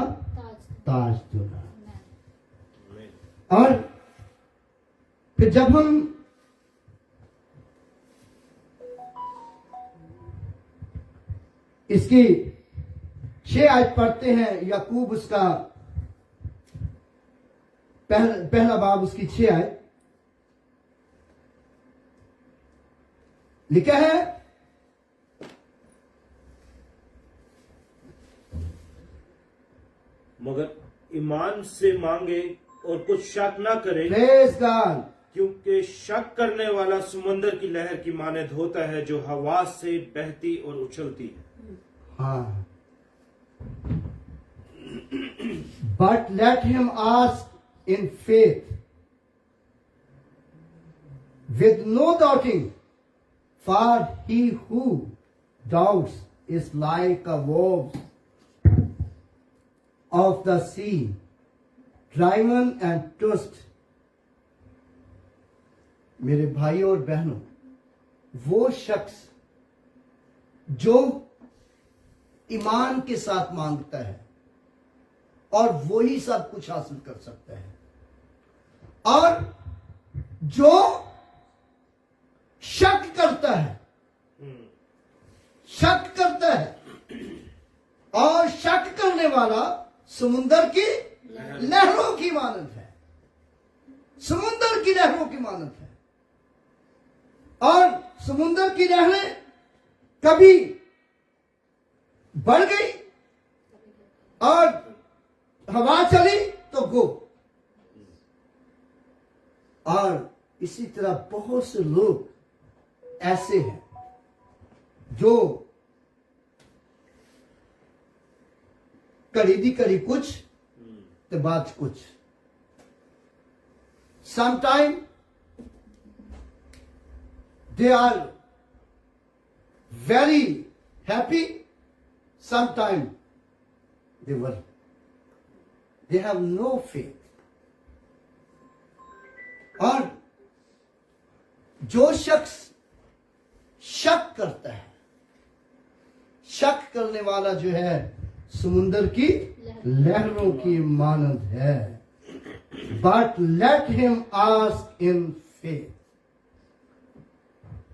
ताज दूंगा। और फिर जब हम इसकी 6 आयत पढ़ते हैं, याकूब उसका पहला बाब उसकी 6 आयत लिखा है, मगर ईमान से मांगे और कुछ शक ना करे, प्रेज गॉड। क्योंकि शक करने वाला समुंदर की लहर की मानद होता है जो हवा से बहती और उछलती है। हाँ, but let him ask in faith with no doubting, for he who doubts is like a wave of the sea, driven and tossed. मेरे भाइयों और बहनों, वो शख्स जो ईमान के साथ मांगता है और वो ही सब कुछ हासिल कर सकता है, और जो शक करता है, शक करता है, और शक करने वाला समुंदर की लहरों की मानद है। समुंदर की लहरों की मानद है। और समुंदर की लहरें कभी बढ़ गई और हवा चली तो गो। और इसी तरह बहुत से लोग ऐसे हैं जो कड़ी दी कड़ी कुछ तो बात कुछ। Sometimes they are very happy, sometimes they worry. They have no faith. और जो शख्स शक करता है, शक करने वाला जो है समुंदर की लहरों की मानंद है. But let him ask in faith.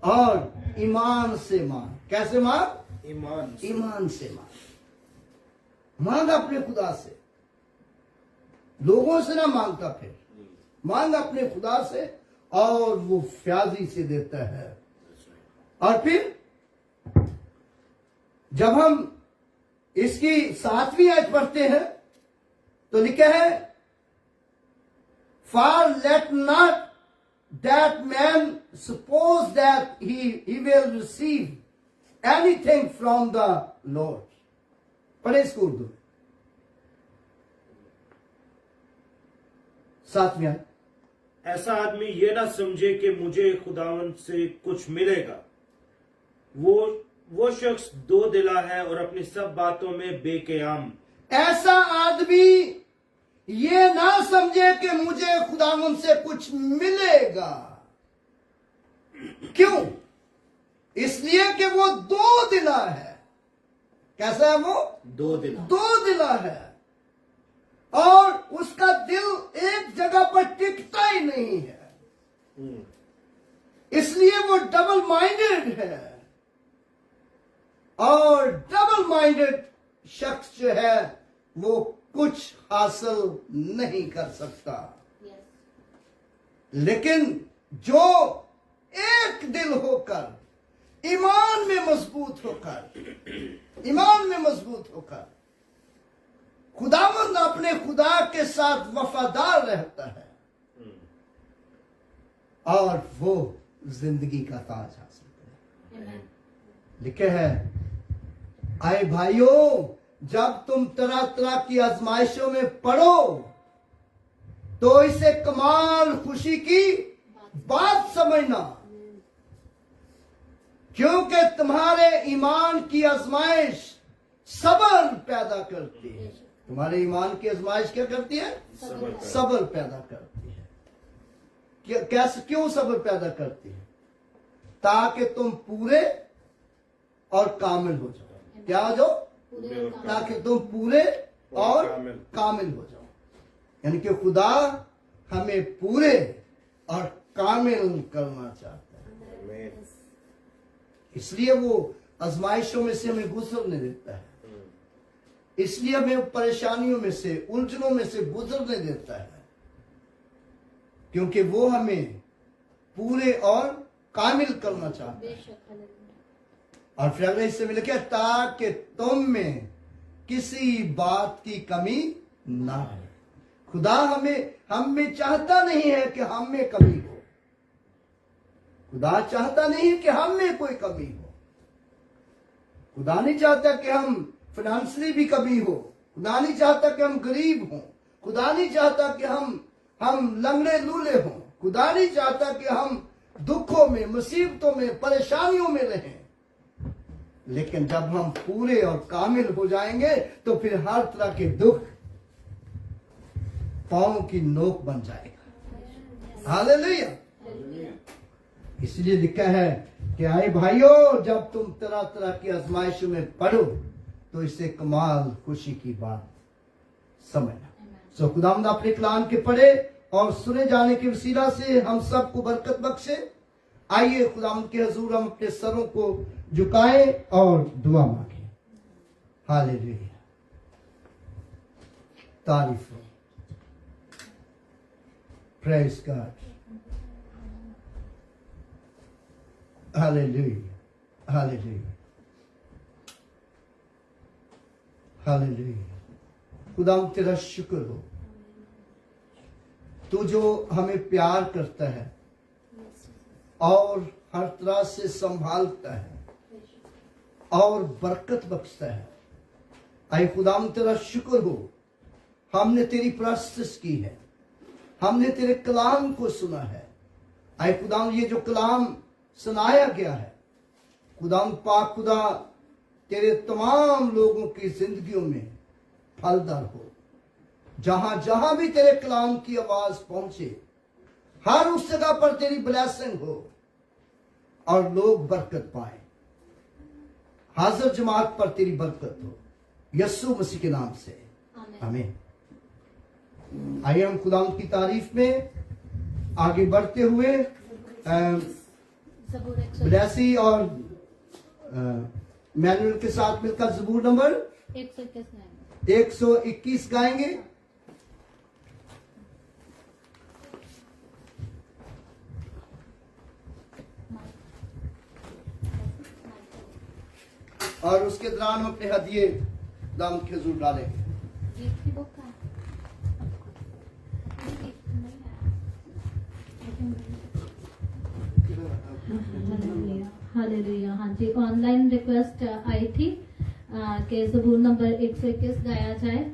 और ईमान से मांग. कैसे मांग? ईमान से मांग. मांग अपने खुदा से, लोगों से ना मांगता. फिर मांग अपने खुदा से और वो फ्याजी से देता है. और फिर जब हम इसकी 7वीं आयत पढ़ते हैं तो लिखा है, For let not that man suppose that he will receive anything from the Lord. पढ़े इसको उर्दू में. 7वीं आयत. ऐसा आदमी ये ना समझे कि मुझे खुदावंद से कुछ मिलेगा. वो शख्स दो दिला है और अपनी सब बातों में बेकयाम. ऐसा आदमी ये ना समझे कि मुझे खुदावंद से कुछ मिलेगा. क्यों? इसलिए कि वो दो दिला है. कैसा है वो? दो दिला है. और उसका दिल एक जगह पर टिकता ही नहीं है. इसलिए वो डबल माइंडेड है. और डबल माइंडेड शख्स जो है वो कुछ हासिल नहीं कर सकता. लेकिन जो एक दिल होकर, ईमान में मजबूत होकर खुदावंद अपने खुदा के साथ वफादार रहता है और वो जिंदगी का ताज हासिल करे. लिखे है, आए भाइयों, जब तुम तरह तरह की आजमाइशों में पड़ो तो इसे कमाल खुशी की बात समझना, क्योंकि तुम्हारे ईमान की आजमाइश सब्र पैदा करती है. तुम्हारे ईमान की आजमाइश क्या करती है? सब्र पैदा करती है. कैसे, क्यों सब्र पैदा करती है? ताकि तुम पूरे और कामिल हो जाओ. क्या हो जाओ? ताकि तुम पूरे और कामिल हो जाओ. यानी कि खुदा हमें पूरे और कामिल करना चाहता है. इसलिए वो आजमाइशों में से हमें गुजरने देता है. इसलिए हमें परेशानियों में से, उलझनों में से गुजरने देता है, क्योंकि वो हमें पूरे और कामिल करना चाहता है. और फिर अगले हिस्से में लिखा, ताकि तुम में किसी बात की कमी ना हो. खुदा हमें चाहता नहीं है कि हम में कमी हो. खुदा चाहता नहीं है कि हम में कोई कमी हो. खुदा नहीं चाहता कि हम फाइनेंशियली भी कमी हो. खुदा नहीं चाहता कि हम गरीब हों. खुदा नहीं चाहता कि हम लंगड़े लूले हों. खुदा नहीं चाहता कि हम दुखों में, मुसीबतों में, परेशानियों में रहें. लेकिन जब हम पूरे और कामिल हो जाएंगे तो फिर हर तरह के दुख पांव की नोक बन जाएगा. हालेलुया. इसलिए लिखा है कि आए भाइयों, जब तुम तरह तरह की आजमाइशों में पड़ो तो इसे कमाल खुशी की बात समझना. सो खुदावंद अपने कलाम के पढ़े और सुने जाने के वसीला से हम सबको बरकत बख्शे. आइए खुदावंद के हुजूर हम अपने सरों को झुकाएं और दुआ मांगे. हालेलुया. तारीफ हो. Praise God. Hallelujah. Hallelujah. Hallelujah. खुदावंद तेरा शुक्र हो, तू जो हमें प्यार करता है और हर तरह से संभालता है और बरकत बख्शता है. आए खुदावंद तेरा शुक्र हो, हमने तेरी प्रस्तुति की है हमने तेरे कलाम को सुना है। आए खुदाम, ये जो कलाम सुनाया गया है खुदाम पाक खुदा, तेरे तमाम लोगों की जिंदगियों में फलदार हो। जहां जहां भी तेरे कलाम की आवाज पहुंचे, हर उस जगह पर तेरी ब्लेसिंग हो और लोग बरकत पाए। हाजिर जमात पर तेरी बरकत हो, यस्सु मसीह के नाम से, आमीन। आइए हम खुदाम की तारीफ में आगे बढ़ते हुए ब्लेसी और मैनुअल के साथ मिलकर ज़बूर नंबर 121 गाएंगे। और उसके दौरान हम अपने हदिये दाम खजूर डालेंगे। हालेलुया। हाँ जी, ऑनलाइन रिक्वेस्ट आई थी कि ज़बूर नंबर 121 गाया जाए।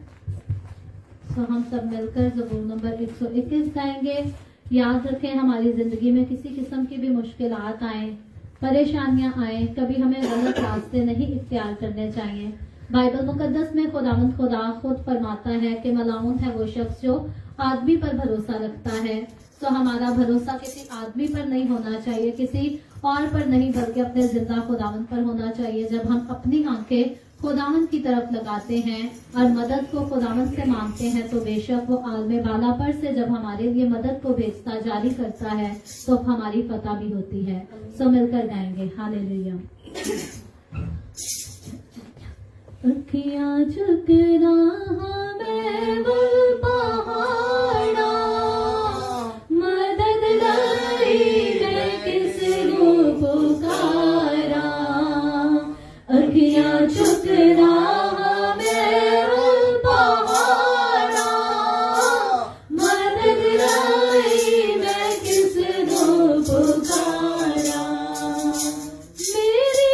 सो हम सब मिलकर ज़बूर नंबर 121 गाएंगे। याद रखें, हमारी जिंदगी में किसी किस्म की भी मुश्किलात आए, परेशानियां आए, कभी हमें गलत रास्ते नहीं इख्तियार करने चाहिए। बाइबल मुकद्दस में खुदावंद खुदा खुद फरमाता है कि मलाउन है वो शख्स जो आदमी पर भरोसा रखता है। तो हमारा भरोसा किसी आदमी पर नहीं होना चाहिए, किसी और पर नहीं, बल्कि अपने जिंदा खुदावंद पर होना चाहिए। जब हम अपनी आंखें खुदावंद की तरफ लगाते हैं और मदद को खुदावंद से मांगते हैं, तो बेशक वो आलमे बाला पर से जब हमारे लिए मदद को भेजता जारी करता है तो हमारी फतह भी होती है। सो मिलकर गाएंगे हालेलुया। अखियां झुकना हमें वो पहाड़ा, मदद लाई मैं किसको पुकारा। अखियां झुकना हमें वो पहाड़ा, मदद लाई मैं किसको पुकारा। मेरी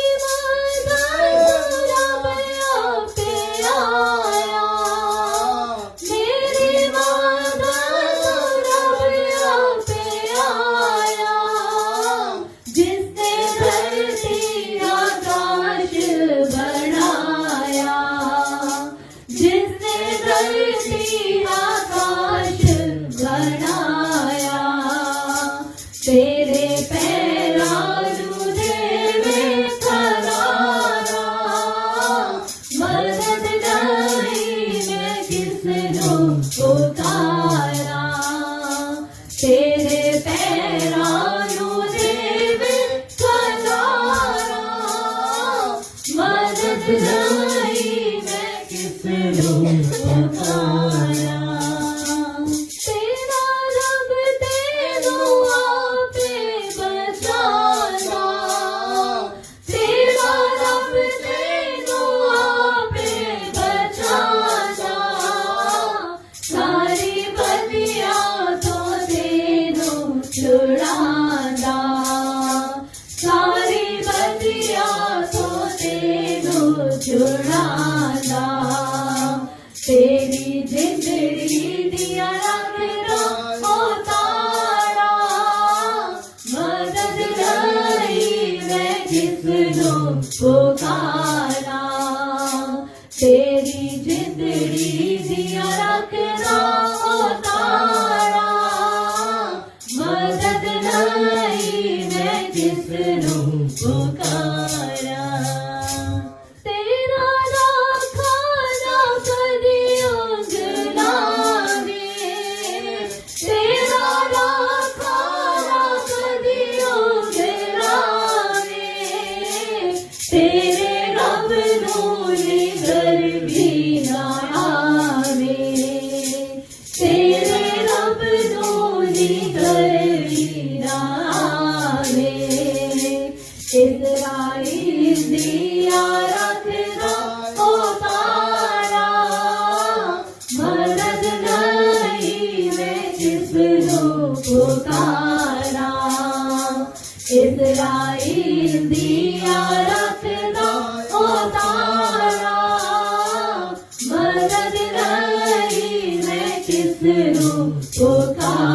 पुकारा।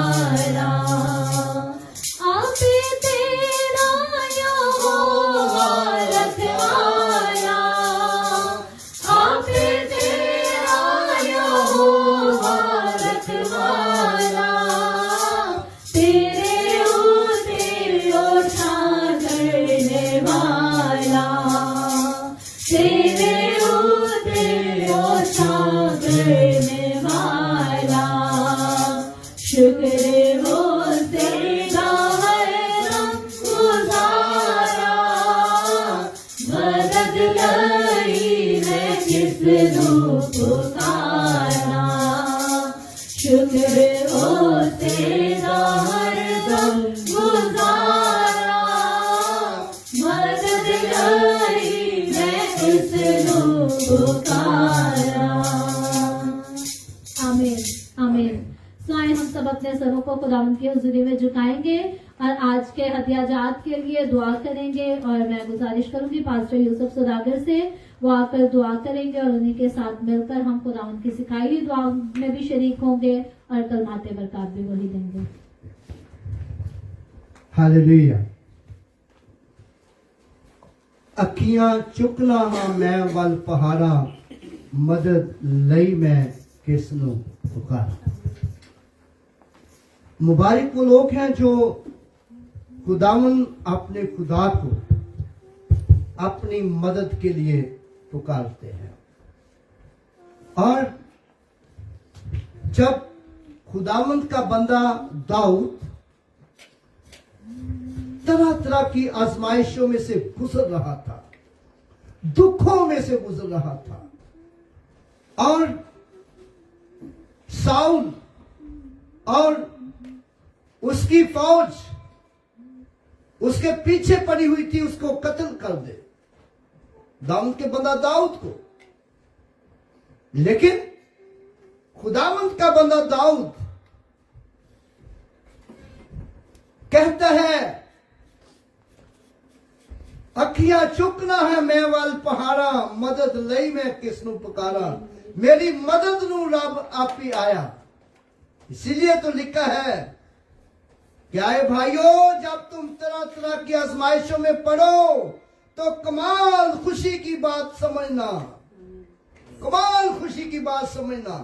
तेरा हरदम गुजारा मदद लई मैं इसनु पुकारा। आमीन आमीन। तो आए हम सब अपने सरों को खुदावंद की हुजूरी में झुकाएंगे और आज के हदियाजात के लिए दुआ करेंगे। और मैं गुजारिश करूंगी पास्टर यूसुफ सौदागर से, वो आकर दुआ करेंगे और उन्हीं के साथ मिलकर हम खुदावंद की सिखाई हुई दुआ में भी शरीक होंगे और कलमाते बरकत भी वही देंगे। हालेलुया। अखियां चुकना हाँ मैं वल पहाड़ा मदद लई मैं किसनु पुकारा। मुबारक वो लोग हैं जो खुदावन अपने खुदा को अपनी मदद के लिए पुकारते हैं। और जब खुदावंत का बंदा दाऊद तरह तरह की आजमाइशों में से गुजर रहा था, दुखों में से गुजर रहा था, और साउल और उसकी फौज उसके पीछे पड़ी हुई थी उसको कत्ल कर दे, दाऊद के बंदा दाऊद को। लेकिन खुदावंत का बंदा दाऊद कहता है अखियां चुकना है मैं वाल पहाड़ा मदद लई मैं किसनु पुकारा। मेरी मदद नु रब आप ही आया। इसीलिए तो लिखा है क्या है भाइयों, जब तुम तरह तरह की आजमाइशों में पड़ो तो कमाल खुशी की बात समझना, कमाल खुशी की बात समझना,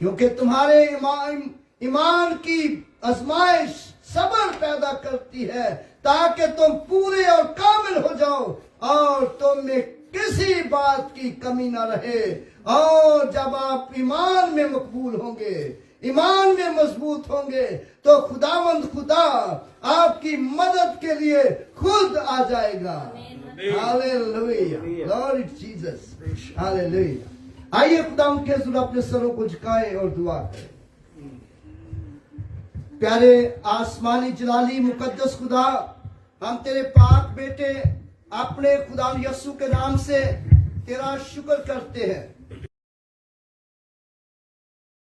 क्योंकि तुम्हारे ईमान की आजमाइश सब्र पैदा करती है ताकि तुम पूरे और कामिल हो जाओ और तुम में किसी बात की कमी ना रहे। और जब आप ईमान में मकबूल होंगे, ईमान में मजबूत होंगे, तो खुदावंद खुदा आपकी मदद के लिए खुद आ जाएगा। Hallelujah, glory to Jesus, hallelujah. आइए खुदावंद के हुजूर अपने सरों को झुकाएं और दुआ करें। प्यारे आसमानी जलाली मुकद्दस खुदा, हम तेरे पाक बेटे अपने खुदा यीशु के नाम से तेरा शुक्र करते हैं